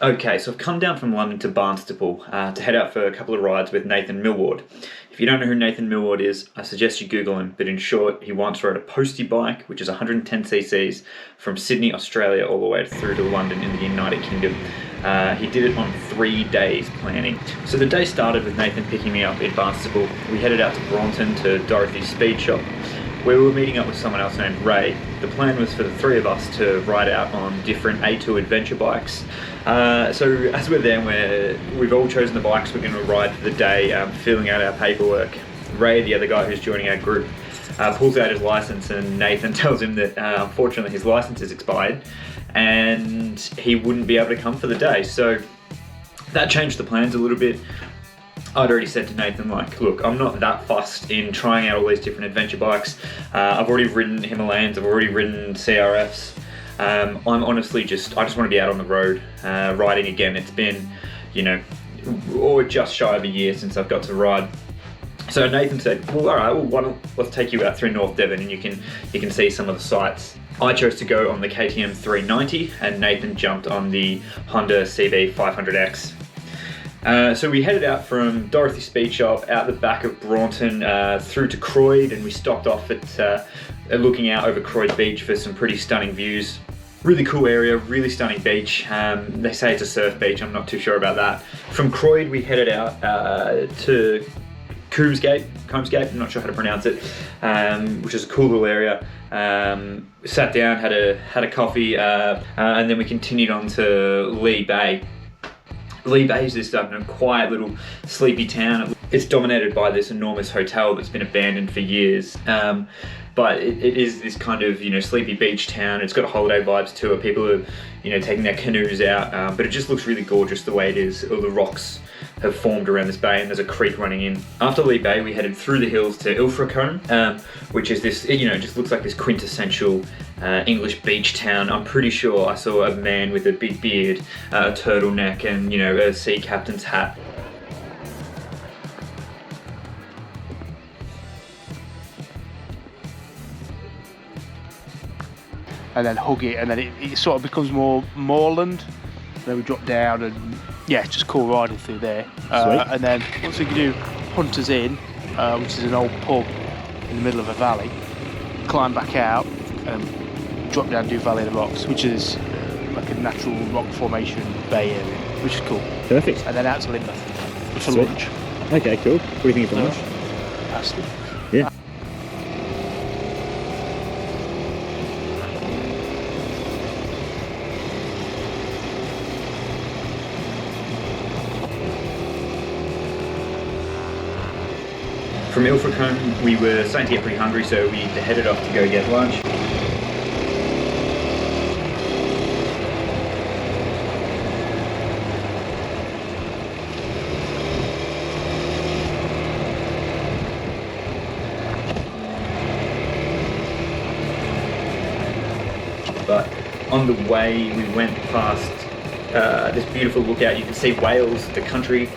Okay, so I've come down from London to Barnstaple to head out for a couple of rides with Nathan Millward. If you don't know who Nathan Millward is, I suggest you Google him, but in short, he once rode a postie bike, which is 110ccs, from Sydney, Australia, all the way through to London in the United Kingdom. He did it on 3 days planning. So the day started with Nathan picking me up in Barnstaple. We headed out to Braunton to Dorothy's Speed Shop, where we were meeting up with someone else named Ray. The plan was for the three of us to ride out on different A2 adventure bikes. So as we're there, we've all chosen the bikes we're going to ride for the day, filling out our paperwork. Ray, the other guy who's joining our group, pulls out his license, and Nathan tells him that unfortunately his license is expired and he wouldn't be able to come for the day. So that changed the plans a little bit. I'd already said to Nathan, like, look, I'm not that fussed in trying out all these different adventure bikes. I've already ridden Himalayans, I've already ridden CRFs. I'm honestly I just want to be out on the road, riding again. It's been, or just shy of a year since I've got to ride. So Nathan said, well, all right, well, let's take you out through North Devon and you can see some of the sights. I chose to go on the KTM 390 and Nathan jumped on the Honda CB 500X. So we headed out from Dorothy Speed Shop out the back of Braunton through to Croyde, and we stopped off at looking out over Croyde Beach for some pretty stunning views. Really cool area, really stunning beach. They say it's a surf beach, I'm not too sure about that. From Croyde we headed out to Combsgate, I'm not sure how to pronounce it, which is a cool little area. Sat down, had a coffee, and then we continued on to Lee Bay. Lee Bay is this quiet little sleepy town. It's dominated by this enormous hotel that's been abandoned for years. But it is this kind of, sleepy beach town. It's got holiday vibes to it. People are, taking their canoes out. But it just looks really gorgeous the way it is. All the rocks have formed around this bay and there's a creek running in. After Lee Bay, we headed through the hills to Illfracombe, which is this, it just looks like this quintessential English beach town. I'm pretty sure I saw a man with a big beard, a turtleneck and, a sea captain's hat. And then hug it, and then it sort of becomes more moorland. Then we drop down, and yeah, it's just cool riding through there. And then once we can do Hunter's Inn, which is an old pub in the middle of a valley, climb back out and drop down to Valley of the Rocks, which is like a natural rock formation bay area, which is cool. Perfect. And then out to Lynmouth for lunch. Okay, cool. What do you think of lunch? Fantastic. Yeah. From Illfracombe, we were starting to get pretty hungry, so we headed off to go get lunch. But on the way, we went past this beautiful lookout. You can see Wales, the country.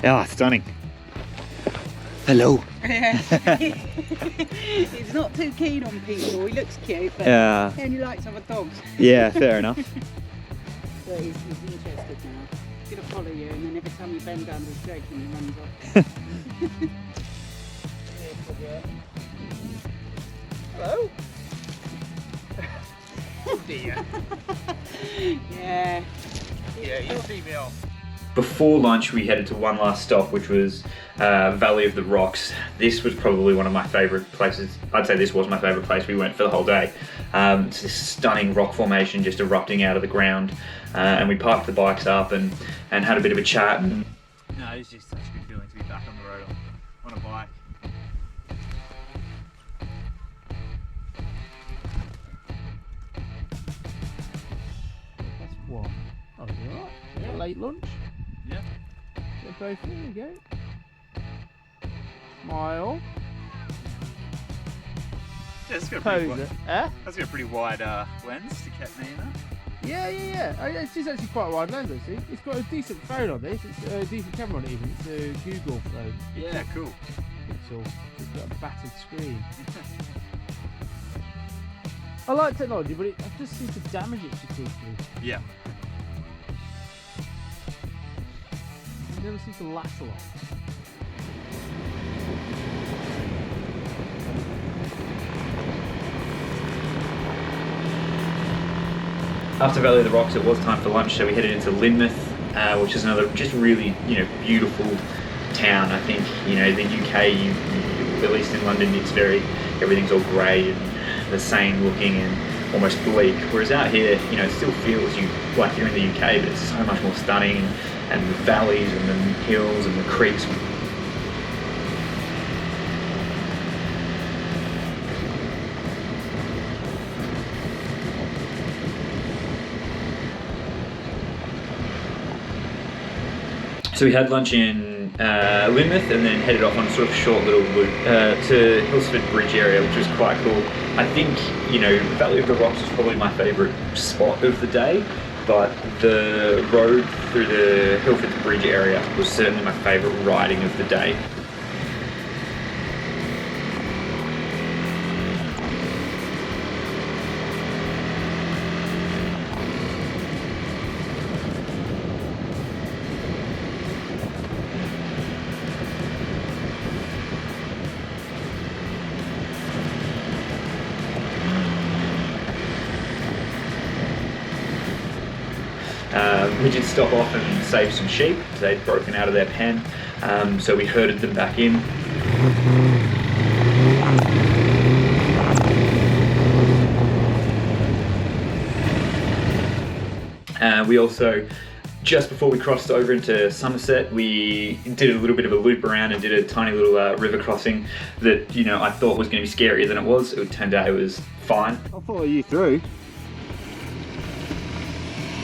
Ah, stunning. Hello. He's not too keen on people. He looks cute, but Yeah. he only likes other dogs. Yeah, fair enough. But he's interested now. He's going to follow you, and then every time you bend down to stroke him, he runs off. Hello? Oh dear. Yeah. Yeah, you see me off. Before lunch, we headed to one last stop, which was Valley of the Rocks. This was probably one of my favourite places. I'd say this was my favourite place we went for the whole day. It's this stunning rock formation just erupting out of the ground. And we parked the bikes up and had a bit of a chat. No, it's just such a good feeling to be back on the road on a bike. That's one. Oh, you alright? Yeah. Late lunch? Yeah. Get both, there you go. Smile. Yeah, it's got a pretty Pose wide, it. Eh? that's got a pretty wide lens to catch me in that. Yeah. It's just actually quite a wide lens, actually. It's got a decent phone on this. It's a decent camera on it, even. It's a Google phone. Yeah, cool. Pixel. It's got a battered screen. I like technology, but it just seems to damage it too quickly. Yeah. It never seems to last a lot. After Valley of the Rocks, it was time for lunch, so we headed into Lynmouth, which is another just really, beautiful town. I think, the UK, at least in London, everything's all grey and the same looking and almost bleak. Whereas out here, it still feels like you're in the UK, but it's so much more stunning, and the valleys and the hills and the creeks. So we had lunch in Lynmouth and then headed off on a sort of short little loop to Hillsford Bridge area, which was quite cool. I think, Valley of the Rocks was probably my favourite spot of the day, but the road through the Hillsford Bridge area was certainly my favourite riding of the day. We did stop off and save some sheep. They'd broken out of their pen, so we herded them back in. We also, just before we crossed over into Somerset, we did a little bit of a loop around and did a tiny little river crossing that, I thought was going to be scarier than it was. It turned out it was fine. I'll follow you through.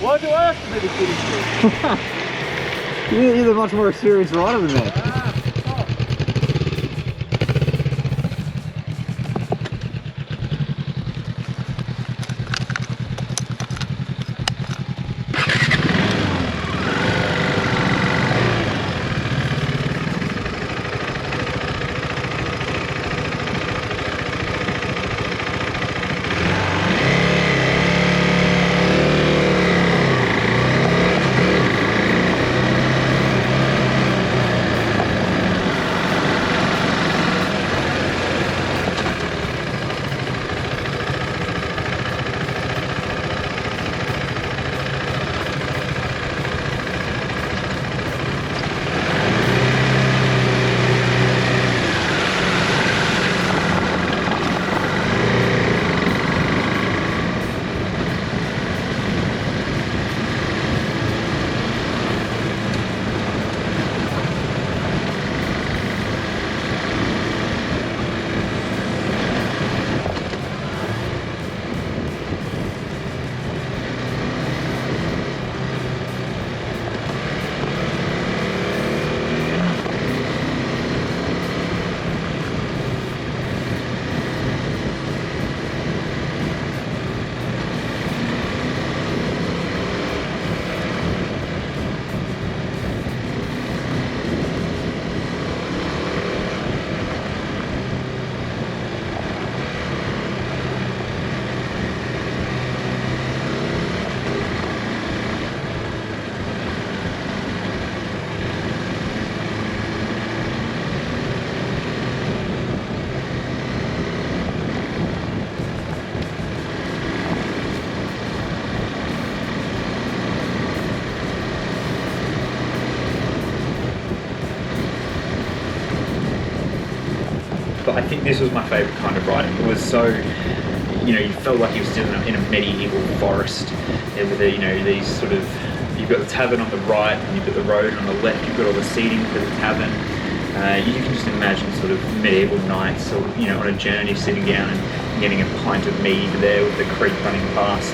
Why do I have to do the finish? You're the much more experienced rider than that. But I think this was my favourite kind of riding. It was so, you felt like you were still in a medieval forest. There were these sort of, you've got the tavern on the right and you've got the road on the left, you've got all the seating for the tavern. You can just imagine sort of medieval knights or, on a journey sitting down and getting a pint of mead there with the creek running past.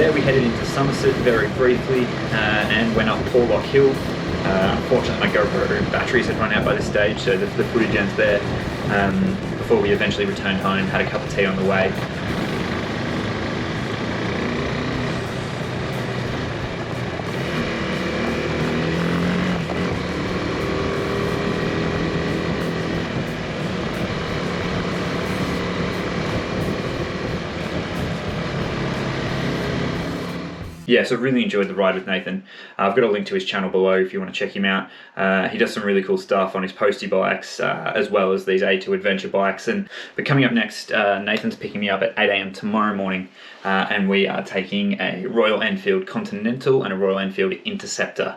there we headed into Somerset very briefly and went up Porlock Hill. Unfortunately my GoPro batteries had run out by this stage, so the footage ends there. Before we eventually returned home, had a cup of tea on the way. Yeah, so really enjoyed the ride with Nathan. I've got a link to his channel below if you want to check him out. He does some really cool stuff on his postie bikes as well as these A2 adventure bikes. But coming up next, Nathan's picking me up at 8 AM tomorrow morning and we are taking a Royal Enfield Continental and a Royal Enfield Interceptor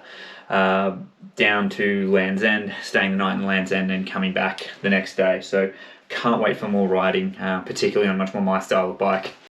down to Land's End, staying the night in Land's End and coming back the next day. So can't wait for more riding, particularly on much more my style of bike.